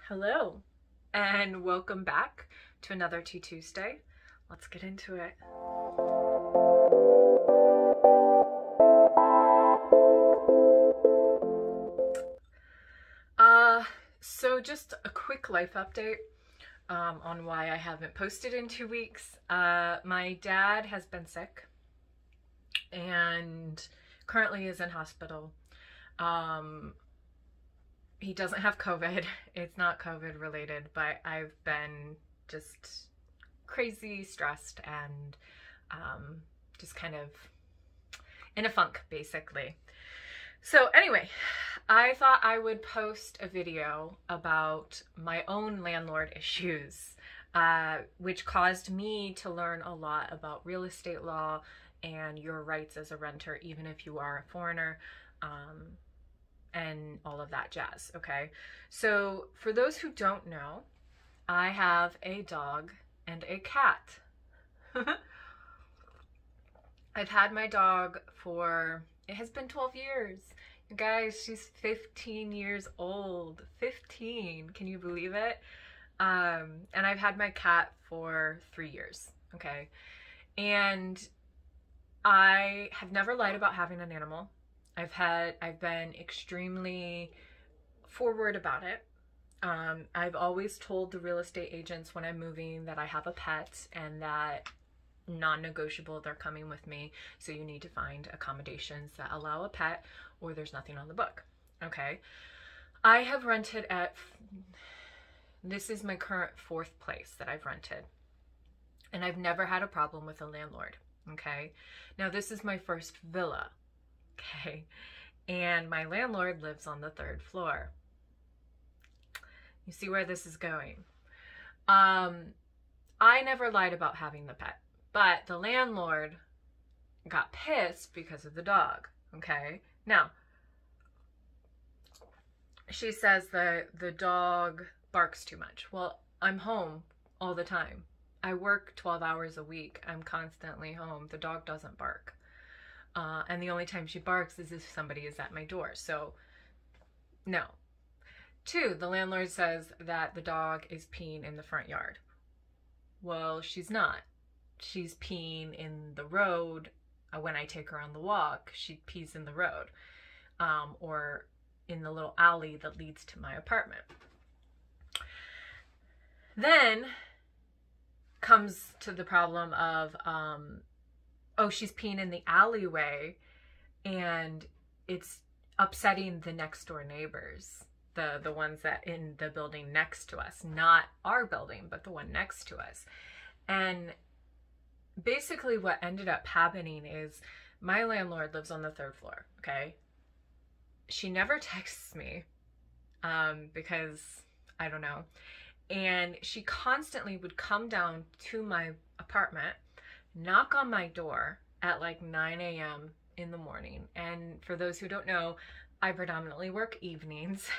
Hello, and welcome back to another Tea Tuesday. Let's get into it. So just a quick life update on why I haven't posted in 2 weeks. My dad has been sick and currently is in hospital. He doesn't have COVID. It's not COVID related, but I've been just crazy stressed and just kind of in a funk, basically. So anyway, I thought I would post a video about my own landlord issues, which caused me to learn a lot about real estate law and your rights as a renter, even if you are a foreigner. And all of that jazz, okay? So for those who don't know, I have a dog and a cat. I've had my dog for, it has been 12 years. You guys, she's 15 years old. 15, can you believe it? And I've had my cat for 3 years, okay? And I have never lied about having an animal. I've been extremely forward about it. I've always told the real estate agents when I'm moving that I have a pet and that non-negotiable, they're coming with me. So you need to find accommodations that allow a pet or there's nothing on the book. Okay. I have rented at, this is my current 4th place that I've rented. And I've never had a problem with a landlord. Okay. Now this is my first villa. Okay, and my landlord lives on the 3rd floor. You see where this is going. I never lied about having the pet, but the landlord got pissed because of the dog. Okay, now she says that the dog barks too much. Well, I'm home all the time. I work 12 hours a week. I'm constantly home. The dog doesn't bark. And the only time she barks is if somebody is at my door. So, no. 2, the landlord says that the dog is peeing in the front yard. Well, she's not. She's peeing in the road. When I take her on the walk, she pees in the road. Or in the little alley that leads to my apartment. Then comes to the problem of, oh, she's peeing in the alleyway and it's upsetting the next door neighbors, the ones that in the building next to us, not our building, but the one next to us. And basically what ended up happening is my landlord lives on the 3rd floor, okay? She never texts me because I don't know. And she constantly would come down to my apartment, knock on my door at like 9 a.m. in the morning. And for those who don't know, I predominantly work evenings.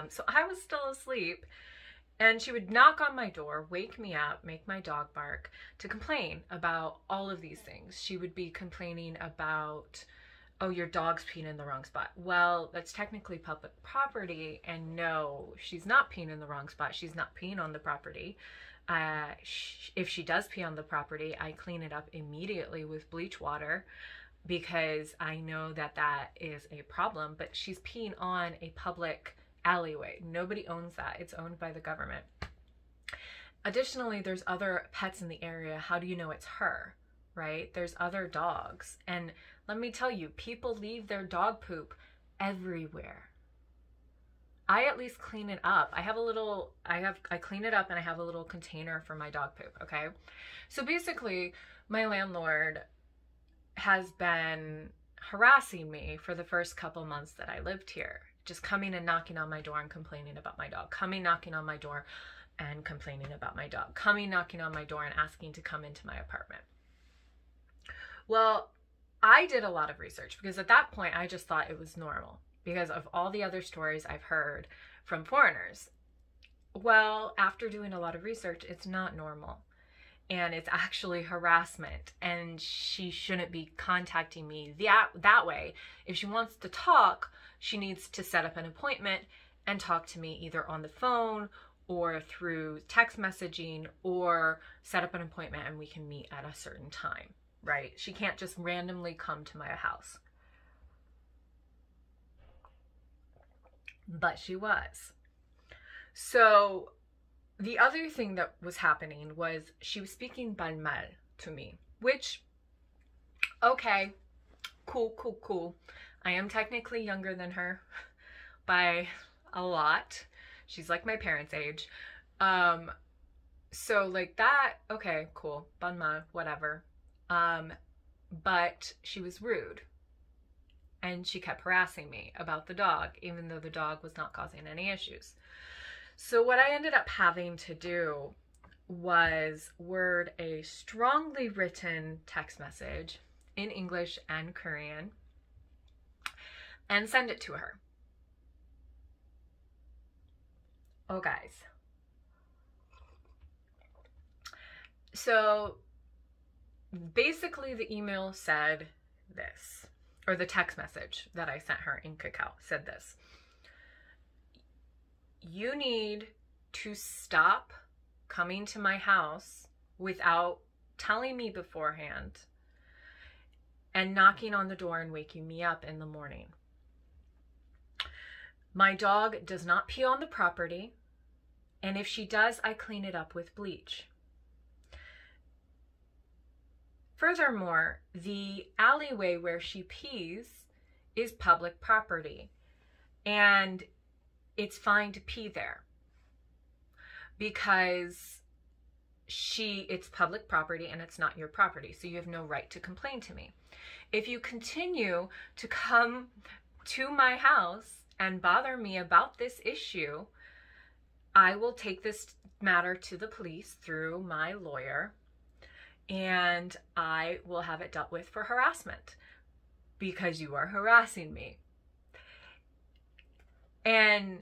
So I was still asleep. And she would knock on my door, wake me up, make my dog bark, to complain about all of these things. She would be complaining about, oh, your dog's peeing in the wrong spot. Well, that's technically public property. And no, she's not peeing in the wrong spot. She's not peeing on the property. If she does pee on the property, I clean it up immediately with bleach water because I know that that is a problem, but she's peeing on a public alleyway. Nobody owns that. It's owned by the government. Additionally, there's other pets in the area. How do you know it's her, right? There's other dogs. And let me tell you, people leave their dog poop everywhere. I at least clean it up. I clean it up and I have a little container for my dog poop, okay? So basically, my landlord has been harassing me for the first couple months that I lived here. Just coming and knocking on my door and complaining about my dog. Coming, knocking on my door and complaining about my dog. Coming, knocking on my door and asking to come into my apartment. Well, I did a lot of research because at that point, I just thought it was normal, because of all the other stories I've heard from foreigners. Well, after doing a lot of research, it's not normal. And it's actually harassment. And she shouldn't be contacting me that way. If she wants to talk, she needs to set up an appointment and talk to me either on the phone or through text messaging, or set up an appointment and we can meet at a certain time, right? She can't just randomly come to my house. But she was. So the other thing that was happening was she was speaking Balmal to me, which, okay, cool. I am technically younger than her by a lot. She's like my parents' age. So like that, okay, cool. Banma, whatever. But she was rude. And she kept harassing me about the dog, even though the dog was not causing any issues. So what I ended up having to do was word a strongly written text message in English and Korean and send it to her. Oh, guys. So basically the email said this, or the text message that I sent her in Kakao said this: you need to stop coming to my house without telling me beforehand and knocking on the door and waking me up in the morning. My dog does not pee on the property, and if she does, I clean it up with bleach. Furthermore, the alleyway where she pees is public property, and it's fine to pee there because it's public property and it's not your property, so you have no right to complain to me. If you continue to come to my house and bother me about this issue, I will take this matter to the police through my lawyer, and I will have it dealt with for harassment because you are harassing me. And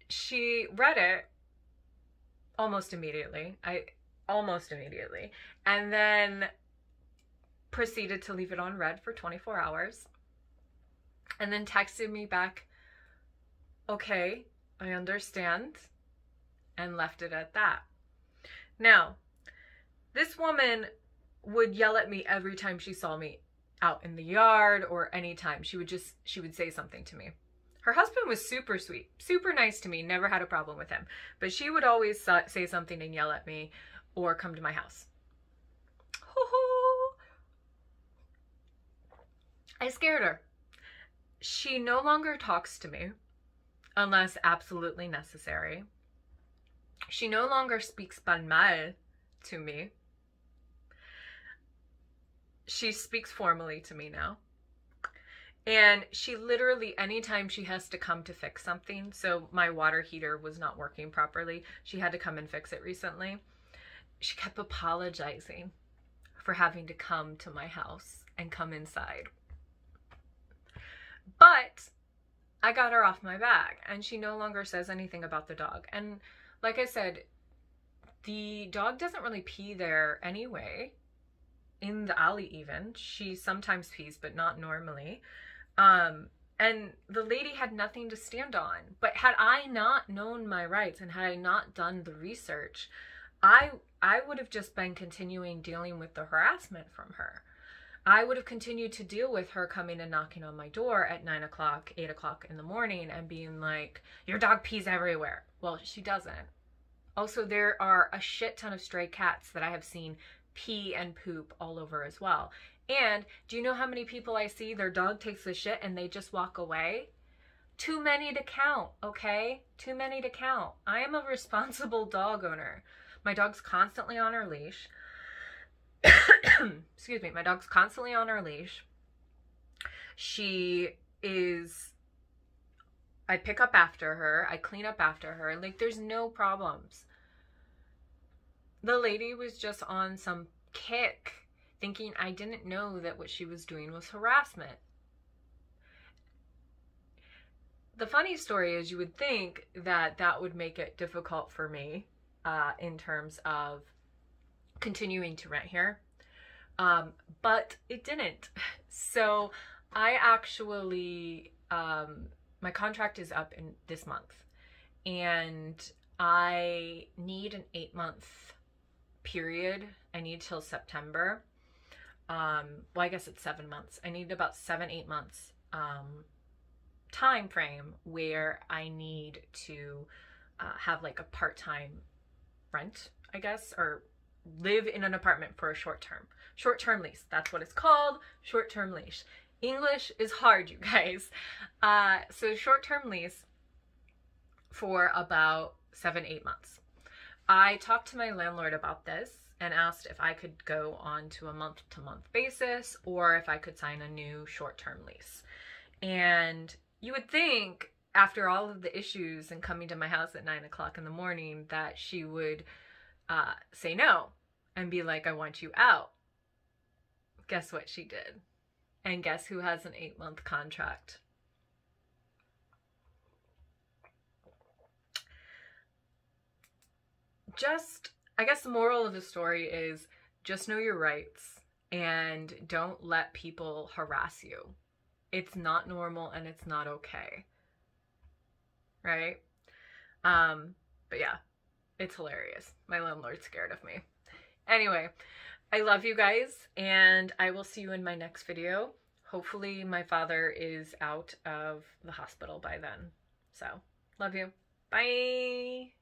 she read it almost immediately. And then proceeded to leave it on read for 24 hours. And then texted me back, okay, I understand, and left it at that. Now, this woman would yell at me every time she saw me out in the yard, or anytime she would say something to me. Her husband was super sweet, super nice to me, never had a problem with him, but she would always say something and yell at me or come to my house. I scared her. She no longer talks to me unless absolutely necessary. She no longer speaks Banmal to me. She speaks formally to me now. And she literally, anytime she has to come to fix something, so my water heater was not working properly, she had to come and fix it recently, she kept apologizing for having to come to my house and come inside. But I got her off my back, and she no longer says anything about the dog. And like I said, the dog doesn't really pee there anyway, in the alley even. She sometimes pees, but not normally. And the lady had nothing to stand on. But had I not known my rights and had I not done the research, I would have just been continuing dealing with the harassment from her. I would have continued to deal with her coming and knocking on my door at 9 o'clock, 8 o'clock in the morning and being like, your dog pees everywhere. Well, she doesn't. Also, there are a shit ton of stray cats that I have seen pee and poop all over as well. And do you know how many people I see, their dog takes the shit and they just walk away? Too many to count, okay? Too many to count. I am a responsible dog owner. My dog's constantly on her leash. Excuse me, my dog's constantly on her leash. I pick up after her, I clean up after her, like there's no problems. The lady was just on some kick, thinking I didn't know that what she was doing was harassment. The funny story is, you would think that that would make it difficult for me in terms of continuing to rent here, but it didn't. So I actually, my contract is up in this month, and I need an 8-month period. I need till September. Well, I guess it's 7 months. I need about 7-8 months time frame where I need to have like a part-time rent, I guess, or live in an apartment for a short-term lease. That's what it's called, short-term lease. English is hard, you guys. So short-term lease for about 7-8 months. I talked to my landlord about this and asked if I could go on to a month-to-month basis or if I could sign a new short-term lease. And you would think, after all of the issues and coming to my house at 9 o'clock in the morning, that she would say no and be like, I want you out. Guess what she did? And guess who has an 8-month contract? I guess the moral of the story is just know your rights and don't let people harass you. It's not normal and it's not okay. Right? But yeah, it's hilarious. My landlord's scared of me. Anyway, I love you guys and I will see you in my next video. Hopefully my father is out of the hospital by then. So, love you. Bye!